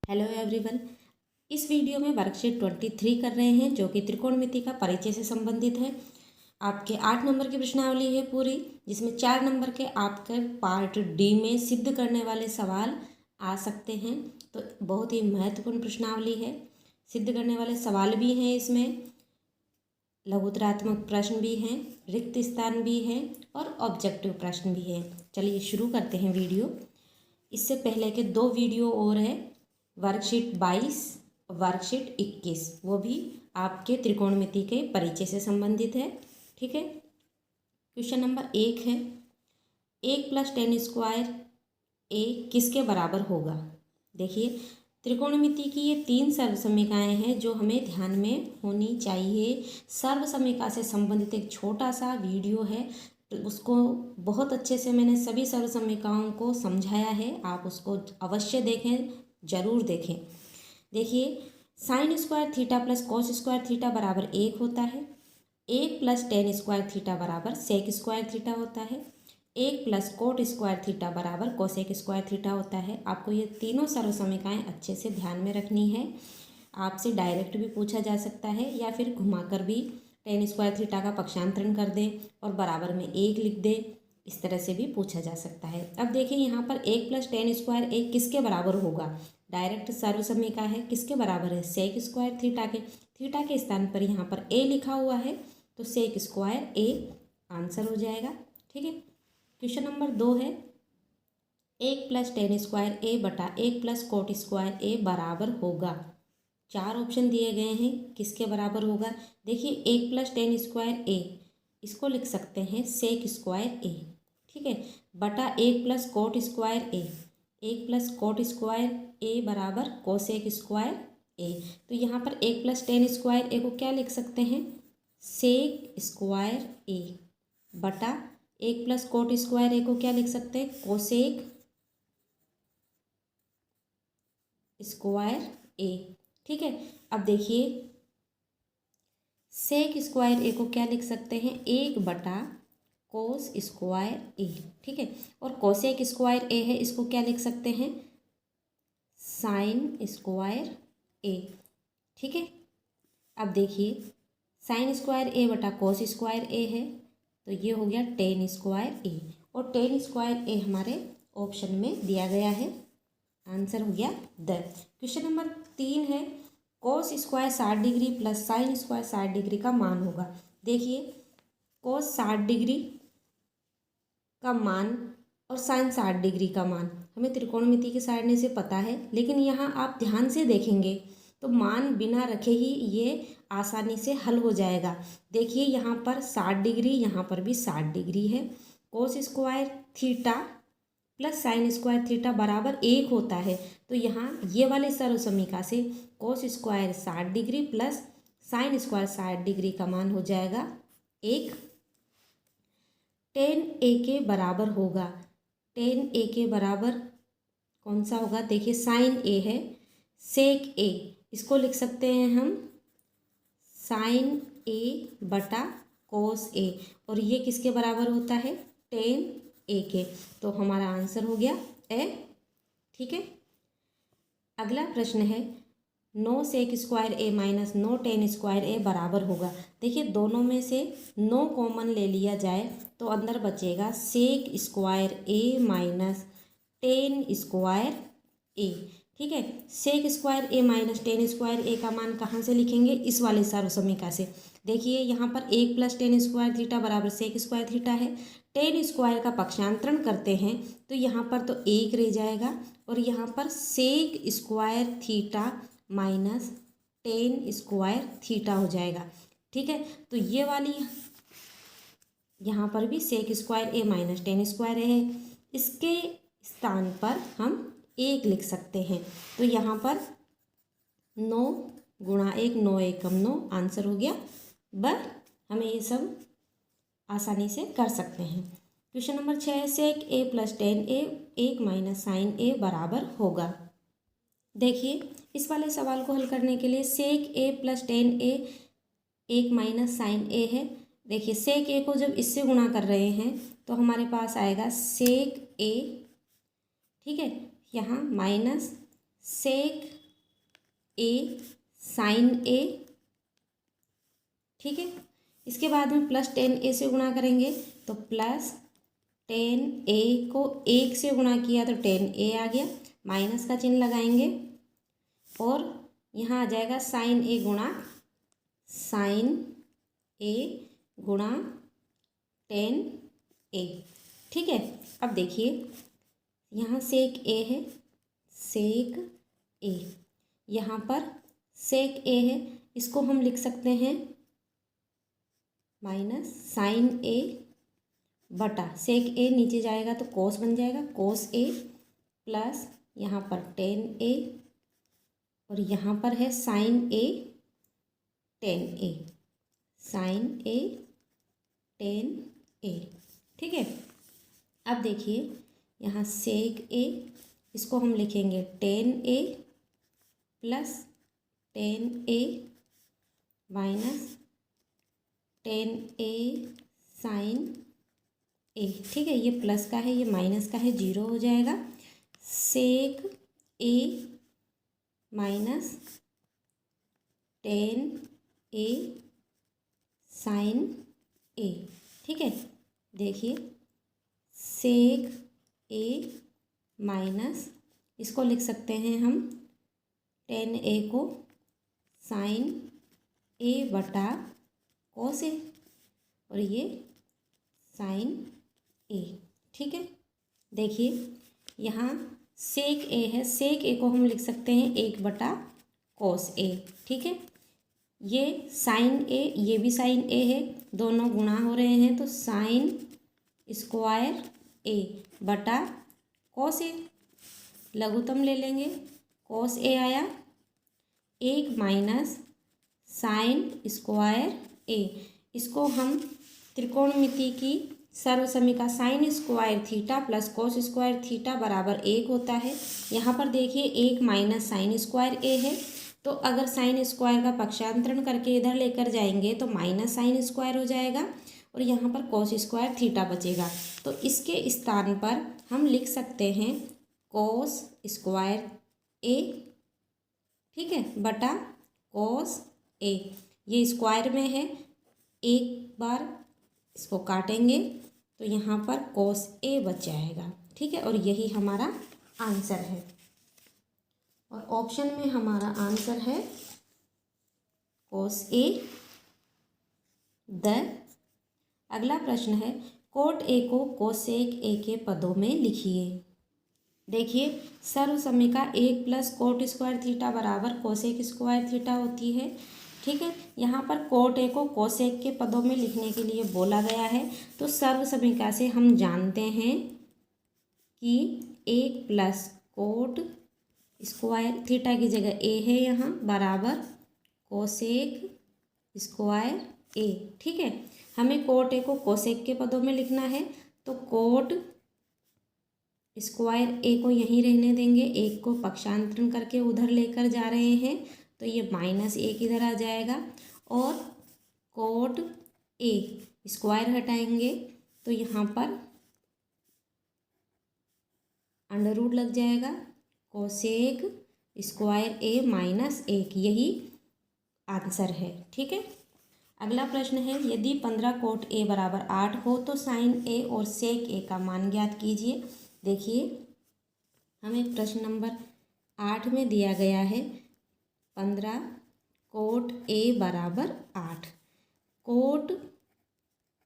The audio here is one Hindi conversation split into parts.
Hello everyone. इस वीडियो में वर्कशीट 23 कर रहे हैं जो कि त्रिकोणमिति का परिचय से संबंधित है। आपके 8 नंबर की प्रश्नावली है पूरी, जिसमें 4 नंबर के आपके पार्ट डी में सिद्ध करने वाले सवाल आ सकते हैं। तो बहुत ही महत्वपूर्ण प्रश्नावली है, सिद्ध करने वाले सवाल भी हैं इसमें, लघुत्तरात्मक प्रश्न भी हैं, रिक्त स्थान भी हैं और ऑब्जेक्टिव प्रश्न भी हैं। चलिए शुरू करते हैं वीडियो। इससे पहले के 2 वीडियो और है, वर्कशीट 22, वर्कशीट 21, वो भी आपके त्रिकोणमिति के परिचय से संबंधित है। ठीक है। क्वेश्चन नंबर 1 है, 1 + tan स्क्वायर a किसके बराबर होगा। देखिए, त्रिकोणमिति की ये 3 सर्वसमीकाएँ हैं जो हमें ध्यान में होनी चाहिए। सर्वसमीका से संबंधित एक छोटा सा वीडियो है, तो उसको बहुत अच्छे से मैंने सभी सर्वसमीकाओं को समझाया है, आप उसको अवश्य देखें, ज़रूर देखें। देखिए, sin square theta plus cos square theta बराबर 1 होता है। 1 + tan स्क्वायर थीटा बराबर सेक स्क्वायर थीटा होता है। 1 + कोट स्क्वायर थीटा बराबर कोसेक स्क्वायर थीटा होता है। आपको ये तीनों सर्वसमीकाएँ अच्छे से ध्यान में रखनी है। आपसे डायरेक्ट भी पूछा जा सकता है या फिर घुमाकर भी tan स्क्वायर थीटा का पक्षांतरण कर दें और बराबर में 1 लिख दें, इस तरह से भी पूछा जा सकता है। अब देखिए, यहाँ पर 1 + tan स्क्वायर 1 किसके बराबर होगा। डायरेक्ट सर्वसमीका है, किसके बराबर है, सेक स्क्वायर थीटा के। थीटा के स्थान पर यहाँ पर a लिखा हुआ है, तो सेक स्क्वायर a आंसर हो जाएगा। ठीक है। क्वेश्चन नंबर 2 है, 1 + tan स्क्वायर a बटा 1 + कोट स्क्वायर a बराबर होगा। 4 ऑप्शन दिए गए हैं, किसके बराबर होगा। देखिए, 1 + tan स्क्वायर a, इसको लिख सकते हैं सेक स्क्वायर a। ठीक है। बटा 1 + coat square a, 1 + coat square a बराबर कोसेक स्क्वायर a। तो यहाँ पर 1 + tan स्क्वायर a को क्या लिख सकते हैं, सेक स्क्वायर a बटा 1 + कोट स्क्वायर a को क्या लिख सकते हैं, कोसेक स्क्वायर a। ठीक है। अब देखिए, सेक स्क्वायर a को क्या लिख सकते हैं, 1 बटा कोस स्क्वायर a। ठीक है। और कोसेक स्क्वायर a है, इसको क्या लिख सकते हैं, साइन स्क्वायर a। ठीक है। अब देखिए, साइन स्क्वायर a बटा कोस स्क्वायर a है, तो ये हो गया टेन स्क्वायर a, और टेन स्क्वायर a हमारे ऑप्शन में दिया गया है, आंसर हो गया 10। क्वेश्चन नंबर 3 है, cos square 60 degree plus sine square 60 degree का मान होगा। देखिए, कोस 60 डिग्री का मान और साइन 60 डिग्री का मान हमें त्रिकोणमिति के सारणी से पता है, लेकिन यहाँ आप ध्यान से देखेंगे तो मान बिना रखे ही ये आसानी से हल हो जाएगा। देखिए, यहाँ पर 60 डिग्री, यहाँ पर भी 60 डिग्री है। कोस square theta plus sine square theta बराबर 1 होता है, तो यहाँ ये वाले सर्वसमीका से cos square 60 degree plus sine square 60 degree का मान हो जाएगा 1। टेन a के बराबर होगा, टेन a के बराबर कौन सा होगा, देखिए साइन a है, सेक a, इसको लिख सकते हैं हम साइन a बटा कोस a, और ये किसके बराबर होता है, टेन a के। तो हमारा आंसर हो गया a। ठीक है। अगला प्रश्न है, 9 sec square a minus 9 tan square a बराबर होगा। देखिए, दोनों में से 9 कॉमन ले लिया जाए तो अंदर बचेगा sec square a minus tan square a। ठीक है। Sec square a minus tan square a का मान कहाँ से लिखेंगे, इस वाले सर्वसमीका से। देखिए, यहाँ पर 1 + tan स्क्वायर थीटा बराबर सेक स्क्वायर थीटा है, टेन स्क्वायर का पक्षांतरण करते हैं तो यहाँ पर तो 1 रह जाएगा, और यहाँ पर sec square theta minus tan square theta हो जाएगा। ठीक है। तो ये वाली यहाँ पर भी sec square a minus tan square a है, इसके स्थान पर हम 1 लिख सकते हैं। तो यहाँ पर 9 गुणा 1, 9 एकम 9, आंसर हो गया ब। हमें ये सब आसानी से कर सकते हैं। क्वेश्चन नंबर 6 है, sec a + tan a 1 minus sine a बराबर होगा। देखिए, इस वाले सवाल को हल करने के लिए sec a + tan a 1 minus sine a है। देखिए, सेक a को जब इससे गुणा कर रहे हैं तो हमारे पास आएगा सेक a। ठीक है। यहाँ माइनस सेक ए साइन ए, ठीक है। इसके बाद में प्लस 10a से गुणा करेंगे तो प्लस 10a को 1 से गुणा किया तो 10a आ गया, माइनस का चिन्ह लगाएंगे और यहाँ आ जाएगा साइन ए गुणा साइन ए गुणा 10a, ठीक है। अब देखिए यहाँ सेक ए है, सेक ए, यहाँ पर सेक ए है, इसको हम लिख सकते हैं माइनस साइन ए बटा सेक ए, नीचे जाएगा तो कोस बन जाएगा, कोस ए प्लस यहाँ पर 10a और यहाँ पर है साइन ए 10a, साइन ए 10a, ठीक है। अब देखिए यहाँ सेक ए, इसको हम लिखेंगे 10a plus 10a minus 10a sign ए, ठीक है। ये प्लस का है, ये माइनस का है, जीरो हो जाएगा। सेक ए माइनस 10a साइन ए, ठीक है। देखिए सेक ए माइनस, इसको लिख सकते हैं हम 10a को साइन ए बटा कोस ए और ये साइन ए, ठीक है। देखिए यहाँ सेक ए है, सेक ए को हम लिख सकते हैं 1 बटा कोस ए, ठीक है। ये साइन ए, ये भी साइन ए है, दोनों गुणा हो रहे हैं तो साइन स्क्वायर ए बटा कोस ए, लघुत्तम ले लेंगे, कोस ए आया, 1 माइनस साइन स्क्वायर ए, इसको हम त्रिकोणमिति की सर्वसमीका sine square theta plus cos square theta बराबर 1 होता है। यहाँ पर देखिए 1 माइनस साइन स्क्वायर ए है, तो अगर साइन स्क्वायर का पक्षांतरण करके इधर लेकर जाएंगे तो माइनस साइन स्क्वायर हो जाएगा और यहाँ पर कोस स्क्वायर थीटा बचेगा, तो इसके स्थान पर हम लिख सकते हैं कोस स्क्वायर ए, ठीक है, बटा कोस ए। ये स्क्वायर में है, एक बार इसको काटेंगे तो यहाँ पर कोस ए बच जाएगा, ठीक है। और यही हमारा आंसर है और ऑप्शन में हमारा आंसर है कोस ए द। अगला प्रश्न है कोट ए को कोसेक ए के पदों में लिखिए। देखिए सर्वसमीका 1 प्लस कोट स्क्वायर थीटा बराबर कोसेक स्क्वायर थीटा होती है, ठीक है। यहाँ पर कोट ए को कोसेक के पदों में लिखने के लिए बोला गया है, तो सर्वसमीका से हम जानते हैं कि 1 प्लस कोट स्क्वायर थीटा की जगह ए है यहाँ बराबर कोसेक स्क्वायर ए, ठीक है। हमें कोट ए को कोसेक के पदों में लिखना है तो कोट स्क्वायर ए को यहीं रहने देंगे, एक को पक्षांतरण करके उधर लेकर जा रहे हैं तो ये माइनस एक इधर आ जाएगा और कोट ए स्क्वायर हटाएंगे तो यहाँ पर अंडर रूट लग जाएगा, कोसेक स्क्वायर ए माइनस 1, यही आंसर है, ठीक है। अगला प्रश्न है यदि 15 कोट ए बराबर 8 हो तो साइन ए और सेक ए का मान ज्ञात कीजिए। देखिए हमें प्रश्न नंबर 8 में दिया गया है 15 कोट ए बराबर 8, कोट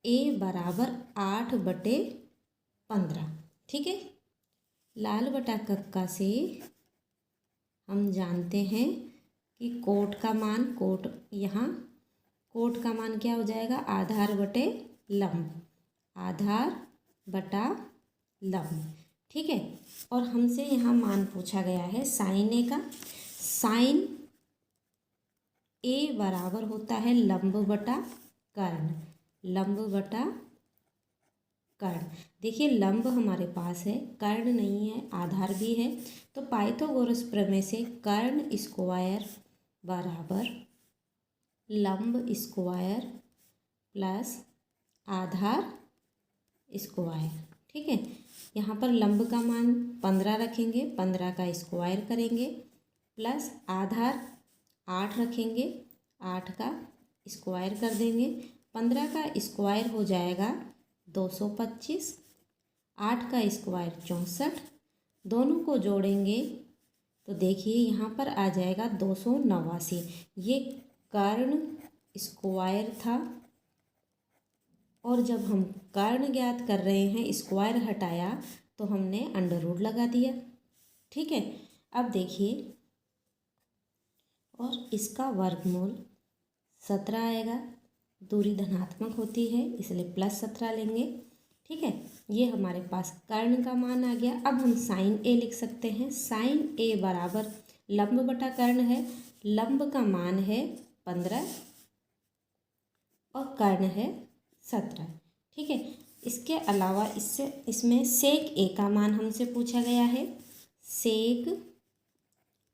ए बराबर 8 बटे 15, ठीक है। लाल बटा कक्का से हम जानते हैं कि कोट का मान, कोट यहाँ कोट का मान क्या हो जाएगा, आधार बटे लंब, आधार बटा लंब, ठीक है। और हमसे यहाँ मान पूछा गया है साइन ए का, साइन ए बराबर होता है लंब बटा कर्ण, लंब बटा कर्ण। देखिए लंब हमारे पास है, कर्ण नहीं है, आधार भी है, तो पाइथागोरस प्रमेय से कर्ण स्क्वायर बराबर लंब स्क्वायर प्लस आधार स्क्वायर, ठीक है। यहाँ पर लंब का मान 15 रखेंगे, 15 का स्क्वायर करेंगे प्लस आधार 8 रखेंगे, 8 का स्क्वायर कर देंगे, 15 का स्क्वायर हो जाएगा 225, 8 का स्क्वायर 64, दोनों को जोड़ेंगे तो देखिए यहाँ पर आ जाएगा 289। ये कर्ण स्क्वायर था और जब हम कर्ण ज्ञात कर रहे हैं, स्क्वायर हटाया तो हमने अंडर रूट लगा दिया। ठीक है, अब देखिए और इसका वर्गमूल 17 आएगा। दूरी धनात्मक होती है इसलिए +17 लेंगे। ठीक है, ये हमारे पास कर्ण का मान आ गया। अब हम साइन ए लिख सकते हैं। साइन ए बराबर लंब बटा कर्ण है। लंब का मान है 15 और कर्ण है 17। ठीक है, इसके अलावा इसमें सेक ए का मान हमसे पूछा गया है। सेक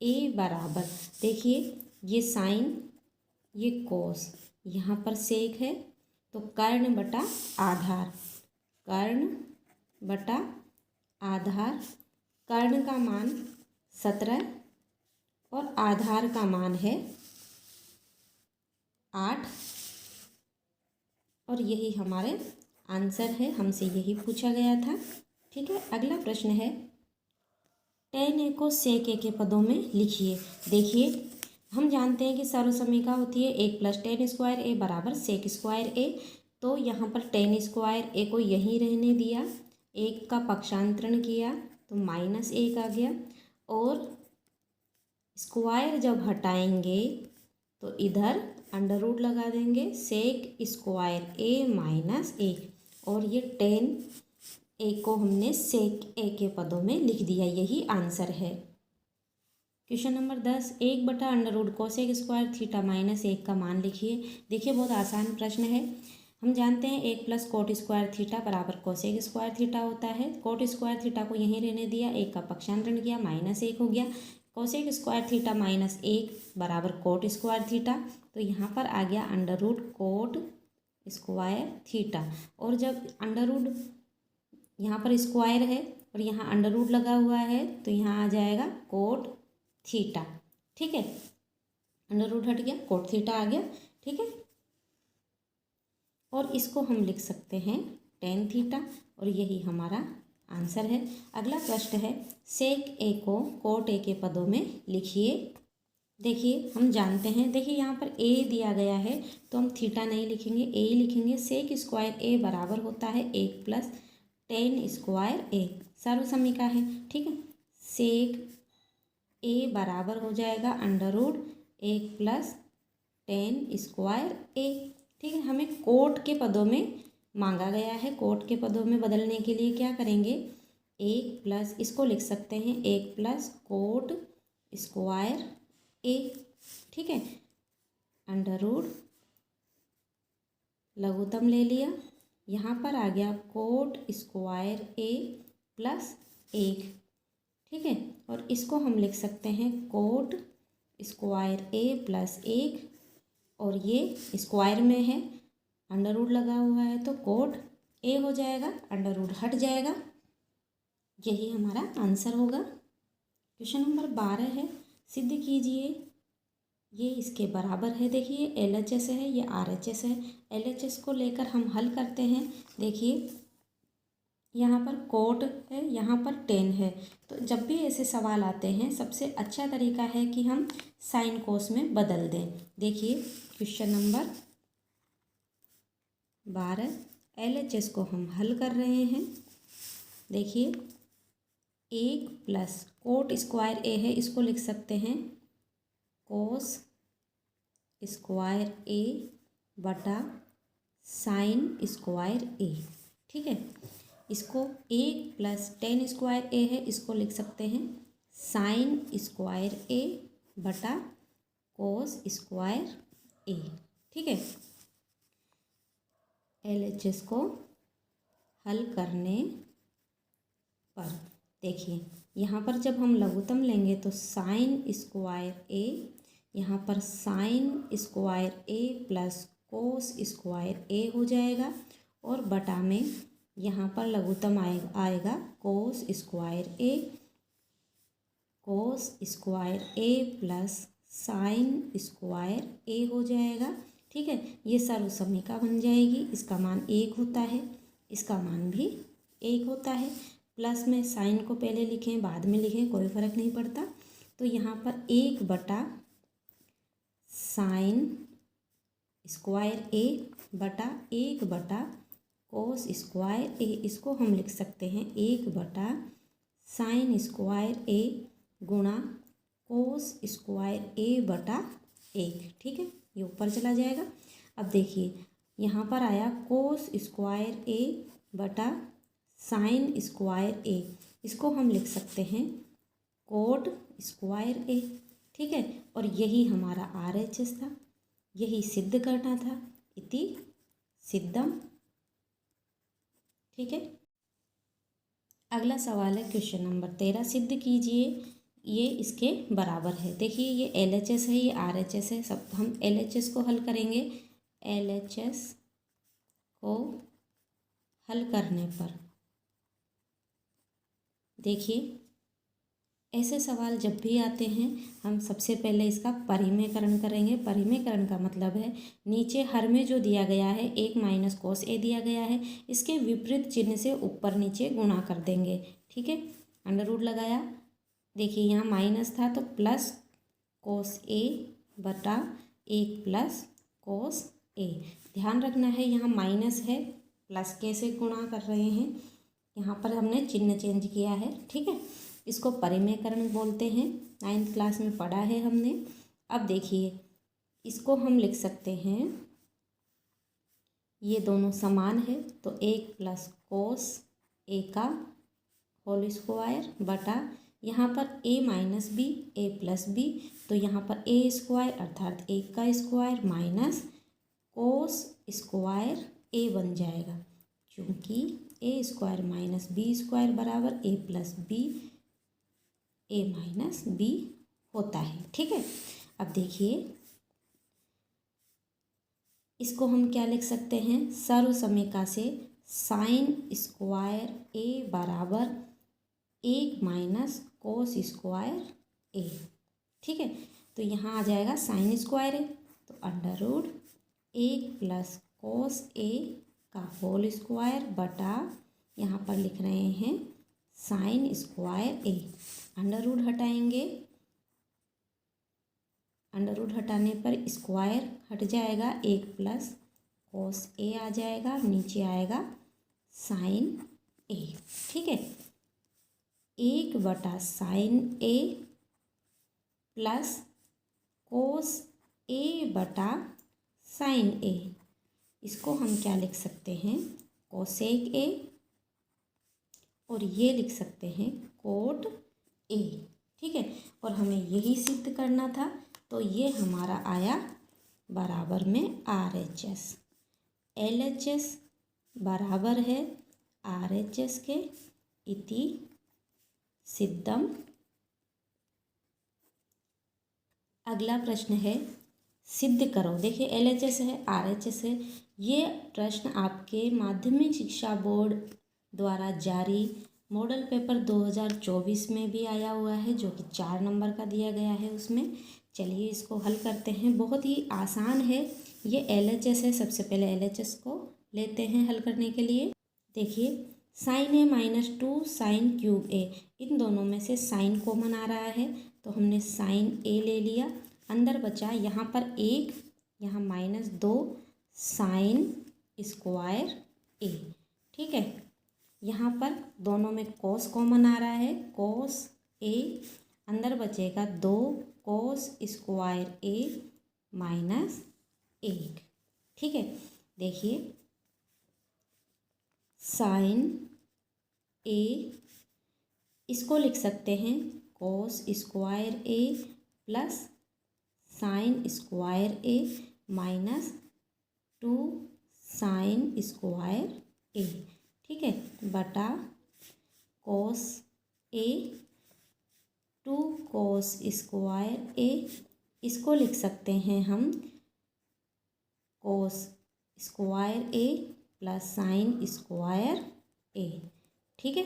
ए बराबर, देखिए ये साइन, ये कोस, यहाँ पर सेक है तो कर्ण बटा आधार, कर्ण बटा आधार। कर्ण का मान 17 और आधार का मान है 8 और यही हमारे आंसर है, हमसे यही पूछा गया था। ठीक है, अगला प्रश्न है tan a को sec a के पदों में लिखिए। देखिए हम जानते हैं कि सर्वसमीका होती है 1 + tan स्क्वायर a बराबर sec स्क्वायर a। तो यहाँ पर tan स्क्वायर a को यहीं रहने दिया, 1 का पक्षांतरण किया तो -1 आ गया और स्क्वायर जब हटाएंगे तो इधर अंडर रूट लगा देंगे, sec स्क्वायर a -1 और ये tan a को हमने sec a के पदों में लिख दिया, यही आंसर है। Question number 10, 1/√cos cosec square theta -1 का मान लिखिए। देखिए बहुत आसान प्रश्न है। हम जानते हैं 1 + कोट स्क्वायर थीटा बराबर कोसेक स्क्वायर थीटा होता है। कोट स्क्वायर थीटा को यहीं रहने दिया, 1 का पक्षांतरण किया, -1 हो गया। कोसेक स्क्वायर थीटा -1 बराबर कोट स्क्वायर थीटा, तो यहाँ पर आ गया under root cot square theta. और जब अंडर रूट यहाँ पर स्क्वायर है और यहाँ अंडर रूट लगा हुआ है तो यहाँ आ जाएगा कोट थीटा। ठीक है, अंडर रूट हट गया, कोट थीटा आ गया। ठीक है, और इसको हम लिख सकते हैं tan थीटा और यही हमारा आंसर है। अगला प्रश्न है सेक ए को कोट ए के पदों में लिखिए। देखिए हम जानते हैं, देखिए यहाँ पर a दिया गया है तो हम थीटा नहीं लिखेंगे, a ही लिखेंगे। सेक स्क्वायर a बराबर होता है 1 + tan स्क्वायर a, सर्वसमीका है। ठीक है, सेक a बराबर हो जाएगा √1 + tan स्क्वायर a। ठीक है, हमें कोट के पदों में मांगा गया है। कोट के पदों में बदलने के लिए क्या करेंगे, 1 प्लस, इसको लिख सकते हैं 1 + कोट स्क्वायर a। ठीक है, अंडर रूट लघुत्तम ले लिया, यहाँ पर आ गया कोट स्क्वायर a + 1। ठीक है, और इसको हम लिख सकते हैं कोट स्क्वायर a + 1 और ये स्क्वायर में है, अंडर रूट लगा हुआ है तो कोट a हो जाएगा, अंडर रूट हट जाएगा, यही हमारा आंसर होगा। क्वेश्चन नंबर 12 है, सिद्ध कीजिए ये इसके बराबर है। देखिए LHS है, ये RHS है। LHS को लेकर हम हल करते हैं। देखिए यहाँ पर कोट है, यहाँ पर tan है, तो जब भी ऐसे सवाल आते हैं सबसे अच्छा तरीका है कि हम साइन कोस में बदल दें। देखिए क्वेश्चन नंबर 12, LHS को हम हल कर रहे हैं। देखिए 1 + कोट स्क्वायर a है, इसको लिख सकते हैं कोस स्क्वायर a बटा साइन स्क्वायर a। ठीक है, इसको 1 + tan स्क्वायर a है, इसको लिख सकते हैं साइन स्क्वायर a बटा कोस स्क्वायर a। ठीक है, LHS को हल करने पर देखिए यहाँ पर जब हम लघुत्तम लेंगे तो साइन स्क्वायर a, यहाँ पर sine square a + cos square a हो जाएगा और बटा में यहाँ पर लघुत्तम आएगा cos square a, cos square a plus sine square a हो जाएगा। ठीक है, ये सर्वसमीका बन जाएगी। इसका मान 1 होता है, इसका मान भी 1 होता है। प्लस में साइन को पहले लिखें बाद में लिखें कोई फ़र्क नहीं पड़ता। तो यहाँ पर 1 बटा साइन स्क्वायर ए बटा 1 बटा कोस स्क्वायर ए, इसको हम लिख सकते हैं 1 बटा साइन स्क्वायर ए गुणा कोस स्क्वायर ए बटा 1। ठीक है, ये ऊपर चला जाएगा। अब देखिए यहाँ पर आया कोस स्क्वायर ए बटा साइन स्क्वायर ए, इसको हम लिख सकते हैं कोट स्क्वायर ए। ठीक है, और यही हमारा RHS था, यही सिद्ध करना था। इति सिद्धम। ठीक है, अगला सवाल है क्वेश्चन नंबर 13। सिद्ध कीजिए ये इसके बराबर है। देखिए ये LHS है, ये RHS है। सब हम LHS को हल करेंगे। LHS को हल करने पर देखिए ऐसे सवाल जब भी आते हैं हम सबसे पहले इसका परिमेयकरण करेंगे। परिमेयकरण का मतलब है नीचे हर में जो दिया गया है 1 माइनस कोस ए दिया गया है, इसके विपरीत चिन्ह से ऊपर नीचे गुणा कर देंगे। ठीक है, अंडर रूट लगाया। देखिए यहाँ माइनस था तो प्लस कोस ए बटा 1 प्लस कोस ए। ध्यान रखना है यहाँ माइनस है, प्लस कैसे गुणा कर रहे हैं, यहाँ पर हमने चिन्ह चेंज किया है। ठीक है, इसको परिमेयकरण बोलते हैं, 9th क्लास में पढ़ा है हमने। अब देखिए इसको हम लिख सकते हैं, ये दोनों समान है तो 1 प्लस कोस ए का होल स्क्वायर बटा यहाँ पर a minus B A plus B, तो यहाँ पर a स्क्वायर अर्थात 1 का square minus cos square a बन जाएगा, क्योंकि a square minus B square बराबर a plus B a minus B होता है। ठीक है, अब देखिए इसको हम क्या लिख सकते हैं, सर्वसमीका से साइन स्क्वायर a बराबर 1 माइनस कोस स्क्वायर a। ठीक है, तो यहाँ आ जाएगा साइन स्क्वायर ए, तो अंडर रूट 1 प्लस कोस ए का होल स्क्वायर बटा यहाँ पर लिख रहे हैं साइन स्क्वायर ए। अंडर रूट हटाएंगे, अंडर रूट हटाने पर स्क्वायर हट जाएगा, 1 प्लस कोस ए आ जाएगा, नीचे आएगा साइन ए। ठीक है, 1 बटा साइन ए प्लस कोस ए बटा साइन ए, इसको हम क्या लिख सकते हैं, कोसेक ए, और ये लिख सकते हैं कोट ए। ठीक है, और हमें यही सिद्ध करना था, तो ये हमारा आया बराबर में RHS। LHS बराबर है RHS के, इति सिद्धम। अगला प्रश्न है सिद्ध करो। देखिए LHS है RHS है, ये प्रश्न आपके माध्यमिक शिक्षा बोर्ड द्वारा जारी मॉडल पेपर 2024 में भी आया हुआ है, जो कि 4 नंबर का दिया गया है उसमें। चलिए इसको हल करते हैं, बहुत ही आसान है। ये LHS है, सबसे पहले LHS को लेते हैं हल करने के लिए। देखिए साइन ए माइनस 2 साइन क्यूब ए, इन दोनों में से साइन कॉमन आ रहा है तो हमने साइन ए ले लिया। अंदर बचा यहाँ पर 1, यहाँ माइनस 2 साइन स्क्वायर ए। ठीक है, यहाँ पर दोनों में कोस कॉमन आ रहा है, कोस ए, अंदर बचेगा 2 कोस स्क्वायर ए माइनस 1। ठीक है, देखिए साइन ए, इसको लिख सकते हैं कोस square a plus sine square A minus 2 sign square ए। ठीक है, बटा कोस ए 2 कोस स्क्वायर ए, इसको लिख सकते हैं हम कोस square a plus sine square ए। ठीक है,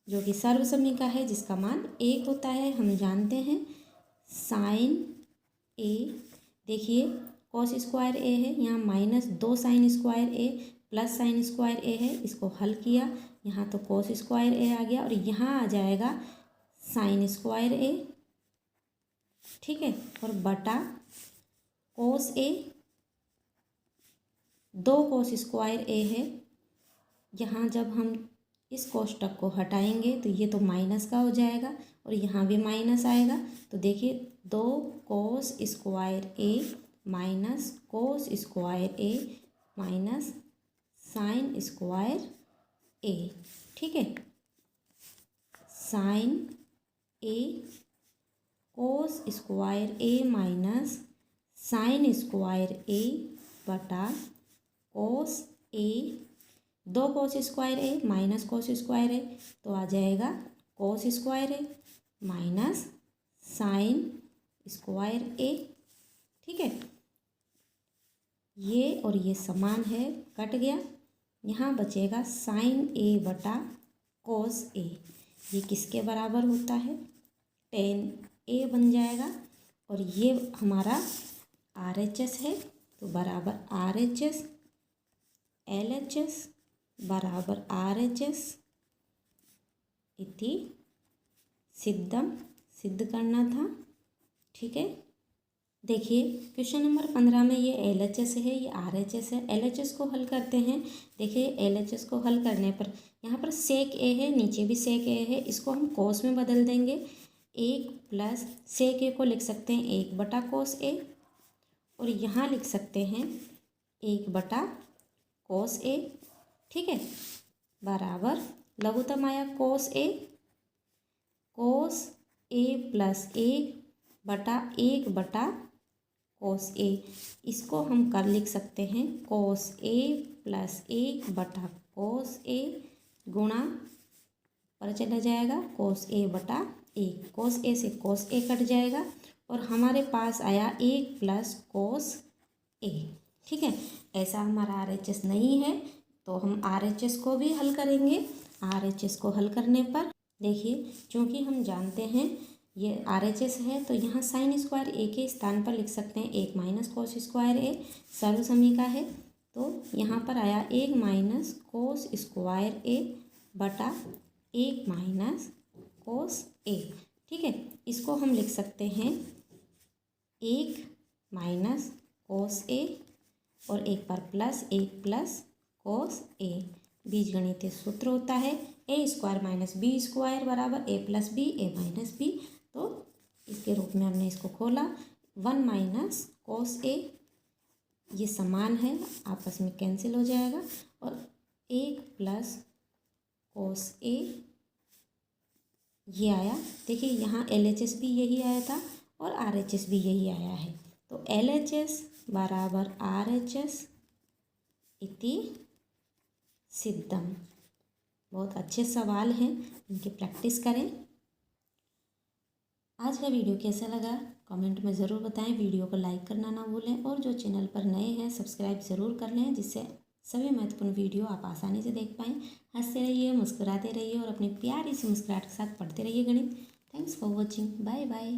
जो कि सर्वसमीका है जिसका मान 1 होता है। हम जानते हैं साइन ए, देखिए कॉस स्क्वायर ए है, यहाँ -2 sign square a plus sine square ए है, इसको हल किया, यहाँ तो कॉस स्क्वायर ए आ गया और यहाँ आ जाएगा साइन स्क्वायर ए, ठीक है, और बटा कोस ए, 2 कोस स्क्वायर ए है, यहाँ जब हम इस कोष्टक को हटाएंगे तो ये तो माइनस का हो जाएगा और यहाँ भी माइनस आएगा। तो देखिए 2 कोस स्क्वायर ए माइनस कोस स्क्वायर ए माइनस साइन स्क्वायर ए, ठीक है, साइन ए कोस स्क्वायर ए माइनस साइन स्क्वायर ए बटा कोस ए, 2 कोस स्क्वायर ए माइनस कोस स्क्वायर ए तो आ जाएगा कोस स्क्वायर ए माइनस साइन स्क्वायर ए, ठीक है, ये और ये समान है, कट गया, यहाँ बचेगा साइन ए बटा कोस ए, ये किसके बराबर होता है, टेन ए बन जाएगा और ये हमारा RHS है, तो बराबर RHS, LHS बराबर RHS इति सिद्धम, सिद्ध करना था, ठीक है। देखिए क्वेश्चन नंबर 15 में ये LHS है, ये RHS है, LHS को हल करते हैं। देखिए LHS को हल करने पर यहाँ पर सेक ए है, नीचे भी सेक ए है, इसको हम कोस में बदल देंगे, 1 प्लस सेक ए को लिख सकते हैं 1 बटा कोस ए और यहाँ लिख सकते हैं 1 बटा कोस ए, ठीक है, बराबर लघुत्तम आया कोस ए प्लस 1 बटा 1 बटा कोस ए, इसको हम कर लिख सकते हैं कोस ए प्लस 1 बटा कोस ए गुणा पर चला जाएगा कोस ए बटा 1, कोस ए से कोस ए कट जाएगा और हमारे पास आया 1 प्लस कोस ए, ठीक है। ऐसा हमारा RHS नहीं है तो हम RHS को भी हल करेंगे। RHS को हल करने पर देखिए चूँकि हम जानते हैं ये RHS है तो यहाँ साइन स्क्वायर ए के स्थान पर लिख सकते हैं 1 माइनस कोस स्क्वायर ए, सर्वसमीका है तो यहाँ पर आया 1 माइनस कोस स्क्वायर ए बटा 1 माइनस कोस ए, ठीक है, इसको हम लिख सकते हैं 1 माइनस कोस ए और एक बार प्लस 1 प्लस कोस ए, बीजगणितीय सूत्र होता है ए स्क्वायर माइनस बी स्क्वायर बराबर ए प्लस बी ए माइनस बी, तो इसके रूप में हमने इसको खोला 1 माइनस कोस ए, ये समान है आपस में कैंसिल हो जाएगा और 1 प्लस कोस ए ये आया। देखिए यहाँ LHS भी यही आया था और RHS भी यही आया है, तो LHS बराबर RHS इति सिद्धम। बहुत अच्छे सवाल हैं, इनकी प्रैक्टिस करें। आज का वीडियो कैसा लगा कमेंट में ज़रूर बताएं, वीडियो को लाइक करना ना भूलें और जो चैनल पर नए हैं सब्सक्राइब ज़रूर कर लें जिससे सभी महत्वपूर्ण वीडियो आप आसानी से देख पाएँ। हंसते रहिए, मुस्कुराते रहिए और अपनी प्यारी सी मुस्कुराहट के साथ पढ़ते रहिए गणित। Thanks for watching, bye bye.